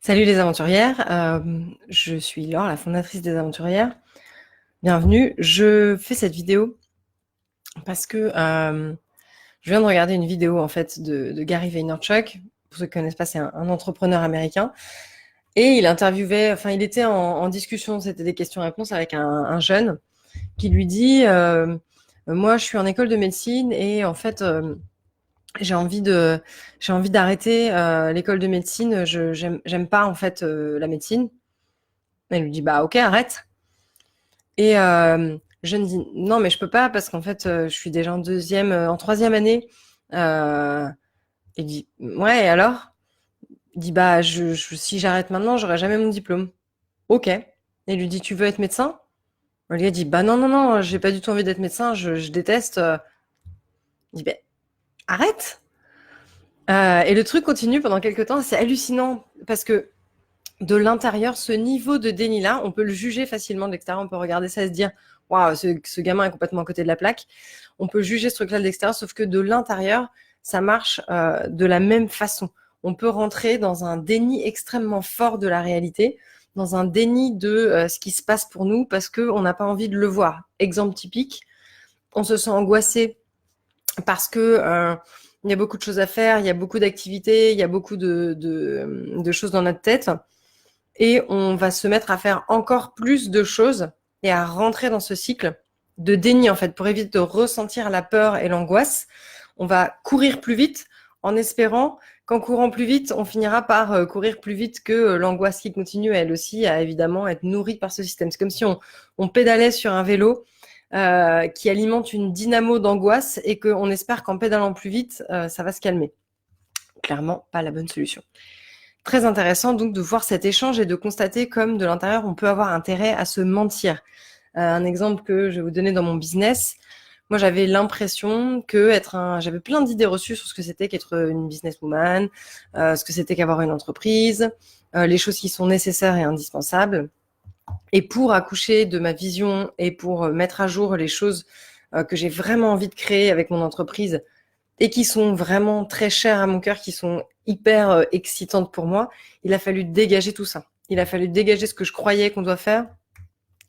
Salut les aventurières, je suis Laure, la fondatrice des Aventurières. Bienvenue. Je fais cette vidéo parce que je viens de regarder une vidéo en fait de Gary Vaynerchuk. Pour ceux qui ne connaissent pas, c'est un entrepreneur américain. Et il interviewait, enfin il était en discussion, c'était des questions-réponses avec un jeune qui lui dit moi je suis en école de médecine et en fait j'ai envie d'arrêter l'école de médecine. J'aime pas en fait la médecine. Elle lui dit bah ok arrête. Et je me dis non mais je peux pas parce qu'en fait je suis déjà en troisième année. Euh, il dit ouais et alors? Il dit bah si j'arrête maintenant j'aurai jamais mon diplôme. Ok. Et il lui dit tu veux être médecin? Le gars dit bah non j'ai pas du tout envie d'être médecin, je déteste. Il dit bah arrête. Et le truc continue pendant quelques temps, c'est hallucinant parce que de l'intérieur, ce niveau de déni-là, on peut le juger facilement de l'extérieur, on peut regarder ça et se dire waouh, ce gamin est complètement à côté de la plaque. On peut juger ce truc-là de l'extérieur, sauf que de l'intérieur, ça marche de la même façon. On peut rentrer dans un déni extrêmement fort de la réalité, dans un déni de ce qui se passe pour nous parce qu'on n'a pas envie de le voir. Exemple typique, on se sent angoissé parce que il y a beaucoup de choses à faire, il y a beaucoup d'activités, il y a beaucoup de choses dans notre tête. Et on va se mettre à faire encore plus de choses et à rentrer dans ce cycle de déni, en fait, pour éviter de ressentir la peur et l'angoisse. On va courir plus vite en espérant qu'en courant plus vite, on finira par courir plus vite que l'angoisse qui continue, elle aussi, à évidemment être nourrie par ce système. C'est comme si on pédalait sur un vélo qui alimente une dynamo d'angoisse et qu'on espère qu'en pédalant plus vite, ça va se calmer. Clairement, pas la bonne solution. Très intéressant donc de voir cet échange et de constater comme de l'intérieur, on peut avoir intérêt à se mentir. Un exemple que je vais vous donner dans mon business, moi j'avais l'impression que j'avais plein d'idées reçues sur ce que c'était qu'être une businesswoman, ce que c'était qu'avoir une entreprise, les choses qui sont nécessaires et indispensables. Et pour accoucher de ma vision et pour mettre à jour les choses que j'ai vraiment envie de créer avec mon entreprise et qui sont vraiment très chères à mon cœur, qui sont hyper excitantes pour moi, il a fallu dégager tout ça. Il a fallu dégager ce que je croyais qu'on doit faire.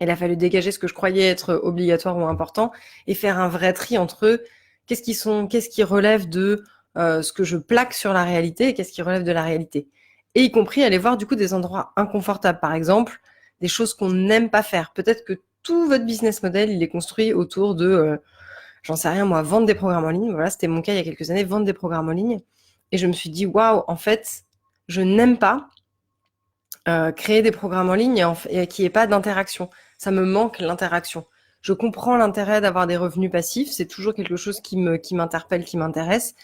Il a fallu dégager ce que je croyais être obligatoire ou important et faire un vrai tri entre qu'est-ce qui relève de ce que je plaque sur la réalité et qu'est-ce qui relève de la réalité. Et y compris aller voir du coup des endroits inconfortables, par exemple, des choses qu'on n'aime pas faire. Peut-être que tout votre business model, il est construit autour de j'en sais rien moi, vendre des programmes en ligne. Voilà, c'était mon cas il y a quelques années, vendre des programmes en ligne. Et je me suis dit, waouh, en fait, je n'aime pas créer des programmes en ligne et qu'il n'y ait pas d'interaction. Ça me manque l'interaction. Je comprends l'intérêt d'avoir des revenus passifs, c'est toujours quelque chose qui m'interpelle, qui m'intéresse,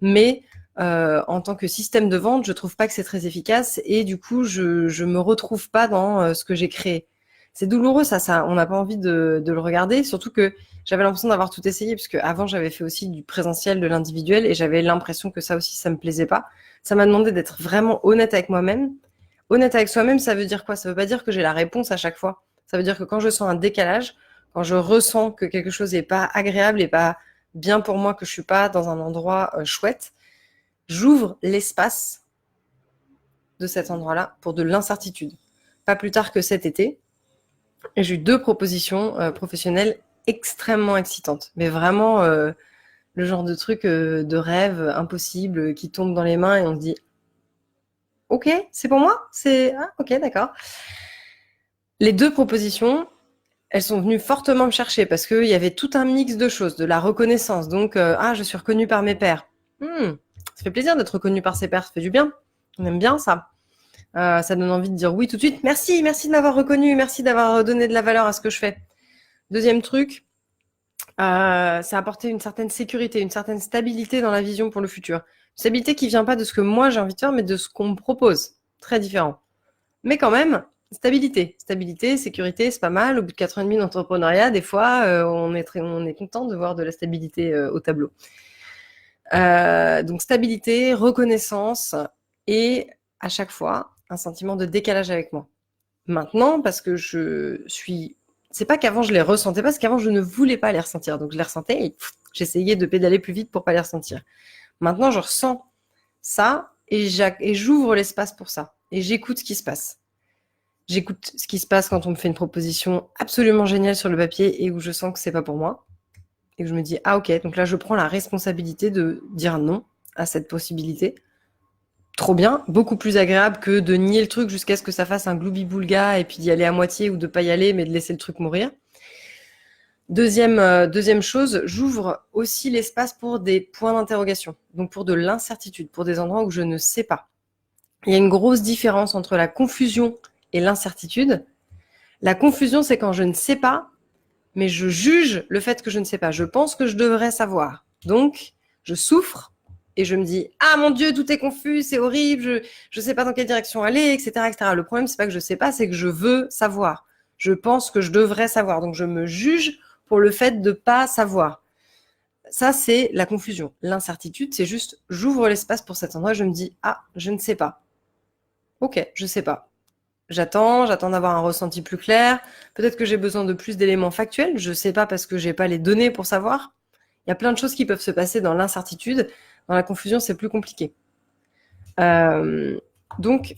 mais en tant que système de vente, je trouve pas que c'est très efficace et du coup, je me retrouve pas dans ce que j'ai créé. C'est douloureux ça, on n'a pas envie de le regarder, surtout que j'avais l'impression d'avoir tout essayé, puisque avant j'avais fait aussi du présentiel, de l'individuel, et j'avais l'impression que ça aussi, ça me plaisait pas. Ça m'a demandé d'être vraiment honnête avec moi-même. Honnête avec soi-même, ça veut dire quoi? Ça veut pas dire que j'ai la réponse à chaque fois. Ça veut dire que quand je sens un décalage, quand je ressens que quelque chose n'est pas agréable et pas bien pour moi, que je suis pas dans un endroit chouette, j'ouvre l'espace de cet endroit-là pour de l'incertitude. Pas plus tard que cet été, j'ai eu 2 propositions professionnelles extrêmement excitantes, mais vraiment le genre de truc de rêve impossible qui tombe dans les mains et on se dit ok, c'est pour moi, c'est ah, ok, d'accord. Les 2 propositions, elles sont venues fortement me chercher parce qu'il y avait tout un mix de choses, de la reconnaissance. Donc ah, je suis reconnue par mes pairs. Ça fait plaisir d'être reconnue par ses pairs, ça fait du bien. On aime bien ça. Ça donne envie de dire oui tout de suite. Merci, merci de m'avoir reconnue, merci d'avoir donné de la valeur à ce que je fais. Deuxième truc, ça a apporté une certaine sécurité, une certaine stabilité dans la vision pour le futur. Une stabilité qui vient pas de ce que moi j'ai envie de faire, mais de ce qu'on me propose. Très différent. Mais quand même, stabilité. Stabilité, sécurité, c'est pas mal. Au bout de 4 ans et demi d'entrepreneuriat, des fois, on est content de voir de la stabilité au tableau. Donc stabilité, reconnaissance et à chaque fois, un sentiment de décalage avec moi. Maintenant, parce que c'est pas qu'avant je les ressentais pas, parce qu'avant je ne voulais pas les ressentir. Donc je les ressentais et j'essayais de pédaler plus vite pour pas les ressentir. Maintenant, je ressens ça et j'ouvre l'espace pour ça. et j'écoute ce qui se passe. J'écoute ce qui se passe quand on me fait une proposition absolument géniale sur le papier et où je sens que c'est pas pour moi. Et que je me dis, ah ok, donc là je prends la responsabilité de dire non à cette possibilité. Trop bien, beaucoup plus agréable que de nier le truc jusqu'à ce que ça fasse un gloubi-boulga et puis d'y aller à moitié ou de pas y aller mais de laisser le truc mourir. Deuxième chose, j'ouvre aussi l'espace pour des points d'interrogation, donc pour de l'incertitude, pour des endroits où je ne sais pas. Il y a une grosse différence entre la confusion et l'incertitude. La confusion, c'est quand je ne sais pas, mais je juge le fait que je ne sais pas. Je pense que je devrais savoir. Donc, je souffre et je me dis, ah mon Dieu, tout est confus, c'est horrible, je sais pas dans quelle direction aller, etc., etc. Le problème, c'est pas que je sais pas, c'est que je veux savoir. Je pense que je devrais savoir. Donc, je me juge pour le fait de pas savoir. Ça, c'est la confusion. L'incertitude, c'est juste, j'ouvre l'espace pour cet endroit, je me dis, ah, je ne sais pas. Ok, je sais pas. J'attends d'avoir un ressenti plus clair. Peut-être que j'ai besoin de plus d'éléments factuels. Je sais pas parce que j'ai pas les données pour savoir. Il y a plein de choses qui peuvent se passer dans l'incertitude. Dans la confusion, c'est plus compliqué. Donc,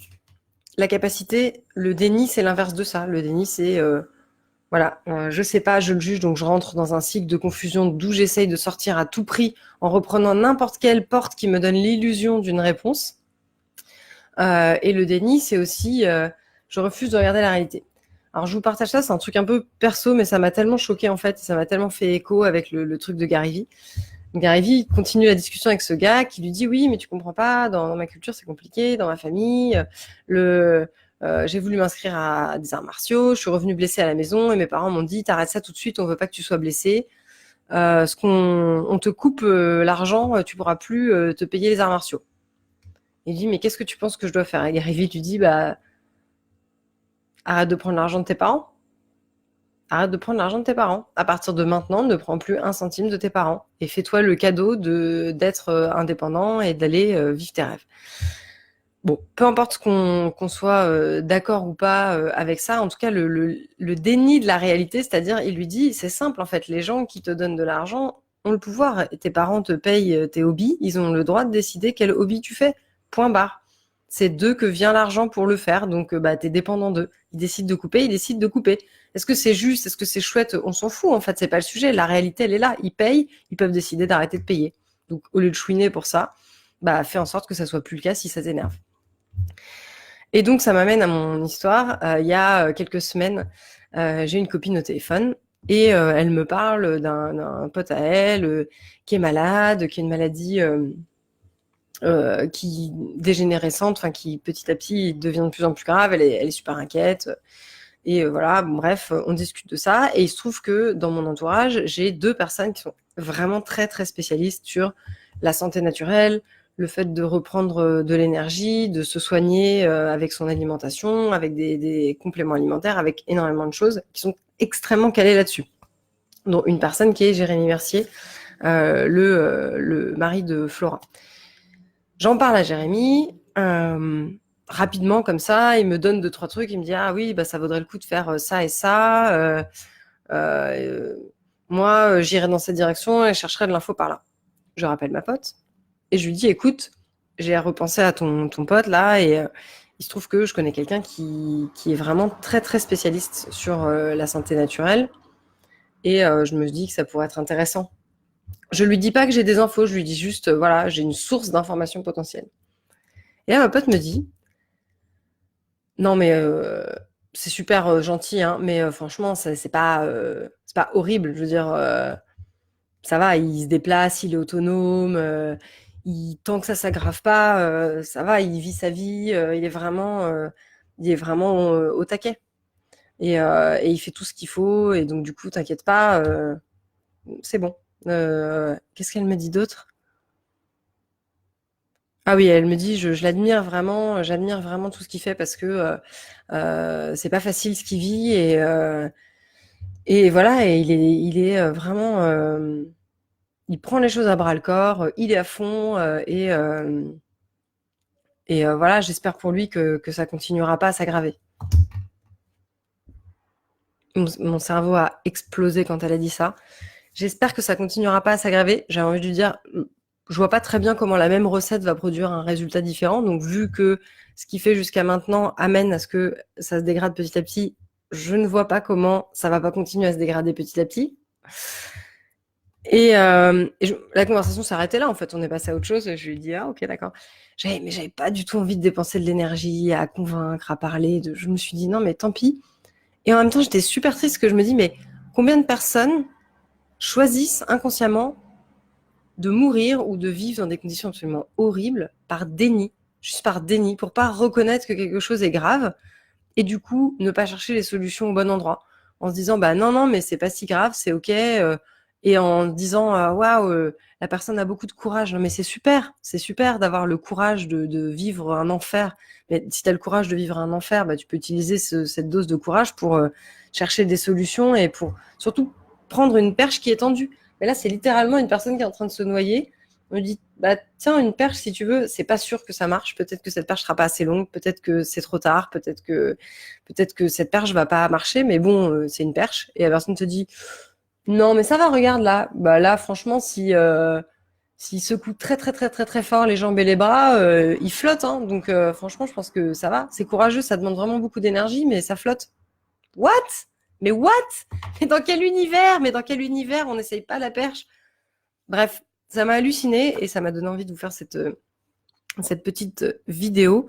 la capacité, le déni, c'est l'inverse de ça. Le déni, c'est voilà, je sais pas, je le juge, donc je rentre dans un cycle de confusion d'où j'essaye de sortir à tout prix en reprenant n'importe quelle porte qui me donne l'illusion d'une réponse. Et le déni, c'est aussi, je refuse de regarder la réalité. Alors je vous partage ça, c'est un truc un peu perso, mais ça m'a tellement choqué en fait, ça m'a tellement fait écho avec le truc de Gary Vee. Gary Vee continue la discussion avec ce gars qui lui dit oui, mais tu comprends pas, dans ma culture c'est compliqué, dans ma famille, j'ai voulu m'inscrire à des arts martiaux, je suis revenue blessée à la maison et mes parents m'ont dit t'arrêtes ça tout de suite, on veut pas que tu sois blessée. On te coupe l'argent, tu pourras plus te payer les arts martiaux. Il dit mais qu'est-ce que tu penses que je dois faire? Et Gary Vee lui dit bah arrête de prendre l'argent de tes parents. Arrête de prendre l'argent de tes parents. À partir de maintenant, ne prends plus un centime de tes parents. Et fais-toi le cadeau d'être indépendant et d'aller vivre tes rêves. Bon, peu importe qu'on soit d'accord ou pas avec ça, en tout cas, le déni de la réalité, c'est-à-dire, il lui dit, c'est simple en fait, les gens qui te donnent de l'argent ont le pouvoir. Tes parents te payent tes hobbies, ils ont le droit de décider quel hobby tu fais. Point barre. C'est d'eux que vient l'argent pour le faire, donc bah, t'es dépendant d'eux. Ils décident de couper, ils décident de couper. Est-ce que c'est juste, est-ce que c'est chouette? On s'en fout, en fait, c'est pas le sujet. La réalité, elle est là. Ils payent, ils peuvent décider d'arrêter de payer. Donc, au lieu de chouiner pour ça, bah, fais en sorte que ça soit plus le cas si ça t'énerve. Et donc, ça m'amène à mon histoire. Il y a quelques semaines, j'ai une copine au téléphone et elle me parle d'un pote à elle qui est malade, qui a une maladie qui dégénérescente, enfin qui petit à petit devient de plus en plus grave. Elle est super inquiète. Et voilà, bon, bref, on discute de ça. Et il se trouve que dans mon entourage, j'ai 2 personnes qui sont vraiment très, très spécialistes sur la santé naturelle, le fait de reprendre de l'énergie, de se soigner avec son alimentation, avec des compléments alimentaires, avec énormément de choses qui sont extrêmement calées là-dessus. Dont une personne qui est Jérémy Mercier, le mari de Flora. J'en parle à Jérémy. Rapidement comme ça, il me donne 2-3 trucs, il me dit ah oui bah ça vaudrait le coup de faire ça et ça. Moi j'irai dans cette direction et je chercherai de l'info par là. Je rappelle ma pote et je lui dis écoute, j'ai repensé à ton pote là et il se trouve que je connais quelqu'un qui est vraiment très très spécialiste sur la santé naturelle et je me dis que ça pourrait être intéressant. Je lui dis pas que j'ai des infos, je lui dis juste voilà j'ai une source d'informations potentielles. Et là ma pote me dit non, mais c'est super gentil, hein, mais franchement, c'est pas horrible. Je veux dire, ça va, il se déplace, il est autonome, tant que ça s'aggrave pas, ça va, il vit sa vie, il est vraiment au taquet. Et il fait tout ce qu'il faut, et donc du coup, t'inquiète pas, c'est bon. Qu'est-ce qu'elle me dit d'autre? Ah oui, elle me dit, je l'admire vraiment, j'admire vraiment tout ce qu'il fait parce que c'est pas facile ce qu'il vit et voilà, et il est vraiment, il prend les choses à bras le corps, il est à fond et voilà, j'espère pour lui que ça continuera pas à s'aggraver. Mon cerveau a explosé quand elle a dit ça. J'espère que ça continuera pas à s'aggraver. J'avais envie de lui dire, je vois pas très bien comment la même recette va produire un résultat différent. Donc, vu que ce qui fait jusqu'à maintenant amène à ce que ça se dégrade petit à petit, je ne vois pas comment ça va pas continuer à se dégrader petit à petit. Et la conversation s'arrêtait là, en fait. On est passé à autre chose. Je lui ai dit, ah, ok, d'accord. Mais j'avais pas du tout envie de dépenser de l'énergie à convaincre, à parler. Je me suis dit, non, mais tant pis. Et en même temps, j'étais super triste que je me dis, mais combien de personnes choisissent inconsciemment de mourir ou de vivre dans des conditions absolument horribles par déni, juste par déni, pour pas reconnaître que quelque chose est grave et du coup ne pas chercher les solutions au bon endroit en se disant bah non mais c'est pas si grave, c'est ok et en disant waouh la personne a beaucoup de courage. Non mais c'est super d'avoir le courage de vivre un enfer. Mais si tu as le courage de vivre un enfer, bah tu peux utiliser cette dose de courage pour chercher des solutions et pour surtout prendre une perche qui est tendue. Mais là c'est littéralement une personne qui est en train de se noyer. On me dit bah tiens une perche si tu veux, c'est pas sûr que ça marche, peut-être que cette perche sera pas assez longue, peut-être que c'est trop tard, peut-être que cette perche va pas marcher, mais bon c'est une perche et la personne te dit non mais ça va, regarde là, bah là franchement s'il secoue très très très très très fort les jambes et les bras, il flotte hein, donc franchement je pense que ça va, c'est courageux, ça demande vraiment beaucoup d'énergie mais ça flotte. What? Mais what? Mais dans quel univers? Mais dans quel univers on n'essaye pas la perche? Bref, ça m'a halluciné et ça m'a donné envie de vous faire cette petite vidéo.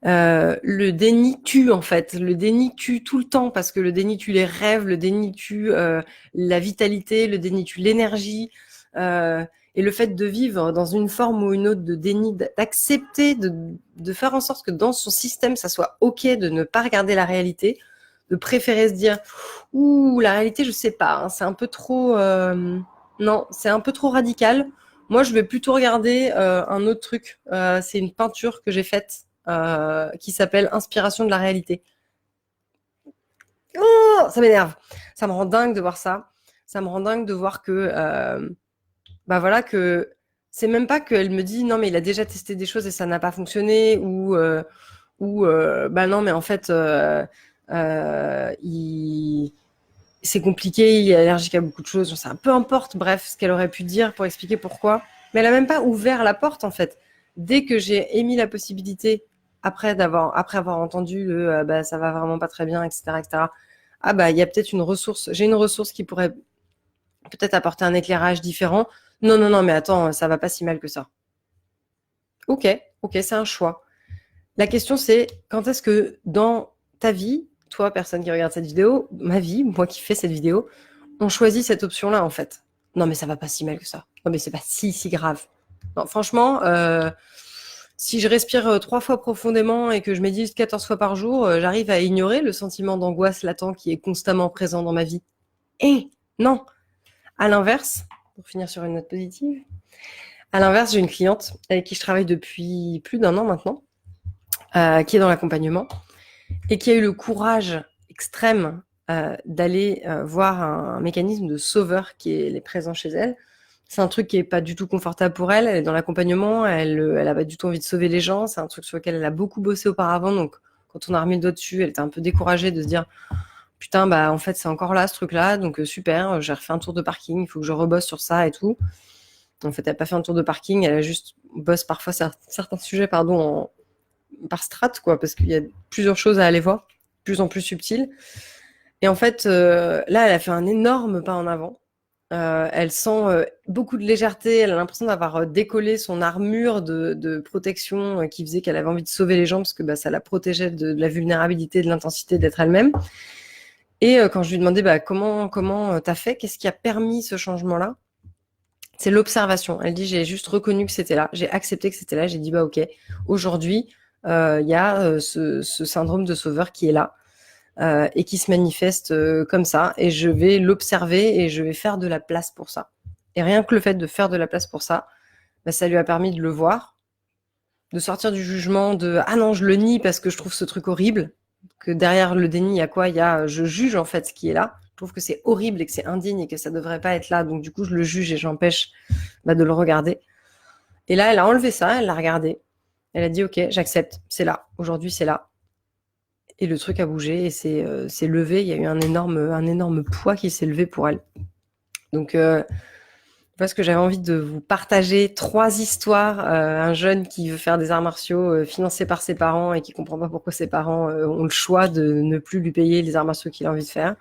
Le déni tue en fait. Le déni tue tout le temps parce que le déni tue les rêves, le déni tue la vitalité, le déni tue l'énergie. Et le fait de vivre dans une forme ou une autre de déni, d'accepter, de faire en sorte que dans son système, ça soit ok de ne pas regarder la réalité, de préférer se dire ouh la réalité je sais pas, hein, c'est un peu trop non, c'est un peu trop radical. Moi je vais plutôt regarder un autre truc. C'est une peinture que j'ai faite qui s'appelle Inspiration de la réalité. Oh, ça m'énerve. Ça me rend dingue de voir ça. Ça me rend dingue de voir que bah voilà que c'est même pas qu'elle me dit non mais il a déjà testé des choses et ça n'a pas fonctionné ou bah non mais en fait c'est compliqué, il est allergique à beaucoup de choses, ça, peu importe, bref, ce qu'elle aurait pu dire pour expliquer pourquoi. Mais elle a même pas ouvert la porte, en fait. Dès que j'ai émis la possibilité, après avoir entendu le bah, ça va vraiment pas très bien, etc., etc., ah bah, il y a peut-être une ressource, j'ai une ressource qui pourrait peut-être apporter un éclairage différent. Non, mais attends, ça va pas si mal que ça. Ok, c'est un choix. La question, c'est quand est-ce que dans ta vie, toi, personne qui regarde cette vidéo, ma vie, moi qui fais cette vidéo, on choisit cette option-là, en fait. Non, mais ça va pas si mal que ça. Non, mais c'est pas si grave. Non, franchement, si je respire 3 fois profondément et que je médite 14 fois par jour, j'arrive à ignorer le sentiment d'angoisse latent qui est constamment présent dans ma vie. Et non, à l'inverse, pour finir sur une note positive, à l'inverse, j'ai une cliente avec qui je travaille depuis plus d'1 an maintenant, qui est dans l'accompagnement et qui a eu le courage extrême d'aller voir un mécanisme de sauveur qui est présent chez elle. C'est un truc qui est pas du tout confortable pour elle. Elle est dans l'accompagnement, elle a pas du tout envie de sauver les gens. C'est un truc sur lequel elle a beaucoup bossé auparavant. Donc, quand on a remis le doigt dessus, elle était un peu découragée de se dire putain, bah en fait, c'est encore là ce truc-là. Donc super, j'ai refait un tour de parking. Il faut que je rebosse sur ça et tout. En fait, elle n'a pas fait un tour de parking. Elle a juste bosse parfois certains sujets, pardon, par strate, quoi, parce qu'il y a plusieurs choses à aller voir, de plus en plus subtiles. Et en fait, là, elle a fait un énorme pas en avant. Elle sent beaucoup de légèreté. Elle a l'impression d'avoir décollé son armure de protection qui faisait qu'elle avait envie de sauver les gens parce que bah, ça la protégeait de la vulnérabilité, de l'intensité d'être elle-même. Et quand je lui demandais bah, comment t'as fait, qu'est-ce qui a permis ce changement-là, c'est l'observation. Elle dit j'ai juste reconnu que c'était là, j'ai accepté que c'était là, j'ai dit bah ok, aujourd'hui il y a ce syndrome de sauveur qui est là et qui se manifeste comme ça, et je vais l'observer et je vais faire de la place pour ça. Et rien que le fait de faire de la place pour ça, bah, ça lui a permis de le voir, de sortir du jugement de ah non je le nie parce que je trouve ce truc horrible, que derrière le déni il y a quoi, il y a je juge en fait ce qui est là, je trouve que c'est horrible et que c'est indigne et que ça devrait pas être là, donc du coup je le juge et j'empêche bah, de le regarder. Et là elle a enlevé ça, elle l'a regardé, elle a dit ok j'accepte, c'est là, aujourd'hui c'est là. Et le truc a bougé et c'est levé. Il y a eu un énorme poids qui s'est levé pour elle. Donc Parce que j'avais envie de vous partager 3 histoires. Un jeune qui veut faire des arts martiaux, financé par ses parents et qui comprend pas pourquoi ses parents, ont le choix de ne plus lui payer les arts martiaux qu'il a envie de faire.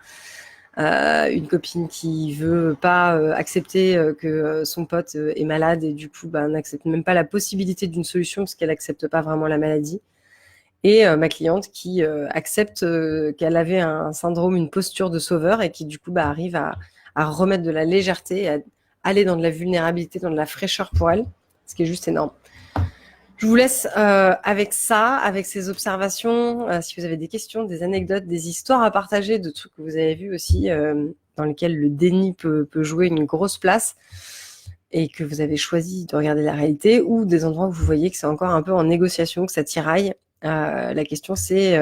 Une copine qui veut pas, accepter, que, son pote, est malade et du coup, bah, n'accepte même pas la possibilité d'une solution parce qu'elle accepte pas vraiment la maladie. Et ma cliente qui accepte qu'elle avait un syndrome, une posture de sauveur et qui du coup bah, arrive à remettre de la légèreté, à aller dans de la vulnérabilité, dans de la fraîcheur pour elle, ce qui est juste énorme. Je vous laisse avec ça, avec ces observations. Si vous avez des questions, des anecdotes, des histoires à partager, de trucs que vous avez vus aussi, dans lesquels le déni peut jouer une grosse place et que vous avez choisi de regarder la réalité, ou des endroits où vous voyez que c'est encore un peu en négociation, que ça tiraille. La question c'est,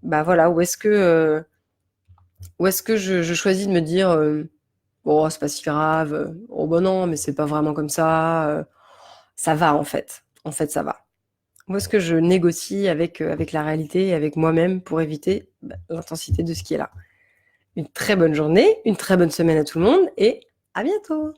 bah voilà, où est-ce que je choisis de me dire, bon c'est pas si grave, oh bah non mais c'est pas vraiment comme ça va en fait ça va. Où est-ce que je négocie avec la réalité et avec moi-même pour éviter l'intensité de ce qui est là. Une très bonne journée, une très bonne semaine à tout le monde et à bientôt.